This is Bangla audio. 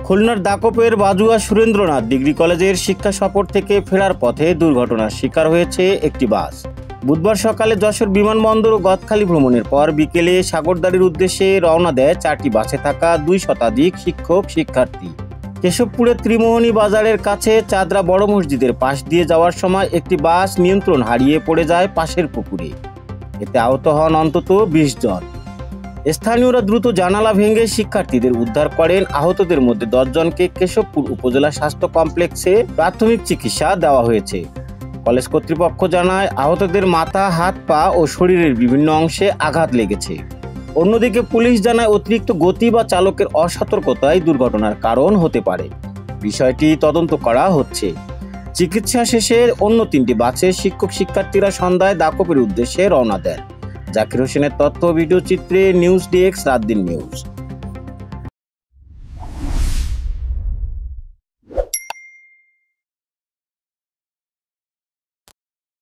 খুলনার দাকপের বাজুয়া সুরেন্দ্রনাথ ডিগ্রি কলেজের শিক্ষা সফর থেকে ফেরার পথে দুর্ঘটনার শিকার হয়েছে একটি বাস। বুধবার সকালে যশোর বিমানবন্দর ও গদখালি ভ্রমণের পর বিকেলে সাগরদাড়ির উদ্দেশ্যে রওনা দেয় 4টি বাসে থাকা 2 শতাধিক শিক্ষক শিক্ষার্থী। কেশবপুরের ত্রিমোহনী বাজারের কাছে চাদরা বড় মসজিদের পাশ দিয়ে যাওয়ার সময় একটি বাস নিয়ন্ত্রণ হারিয়ে পড়ে যায় পাশের পুকুরে। এতে আহত হন অন্তত 20 জন। স্থানীয়রা দ্রুত জানালা ভেঙে শিক্ষার্থীদের উদ্ধার করেন। আহতদের মধ্যে 10 জনকে কেশবপুর উপজেলা স্বাস্থ্য কমপ্লেক্সে প্রাথমিক চিকিৎসা দেওয়া হয়েছে। কলেজ কর্তৃপক্ষ জানায়, আহতদের মাথা, হাত, পা ও শরীরের বিভিন্ন অংশে আঘাত লেগেছে। অন্যদিকে পুলিশ জানায়, অতিরিক্ত গতি বা চালকের অসতর্কতাই দুর্ঘটনার কারণ হতে পারে। বিষয়টি তদন্ত করা হচ্ছে। চিকিৎসা শেষে অন্য 3টি বাসে শিক্ষক শিক্ষার্থীরা সন্ধ্যায় দাকপের উদ্দেশ্যে রওনা দেন। জাকির হোসেনের তথ্য, ভিডিও চিত্রে নিউজ ডেস্ক, রাত দিন নিউজ।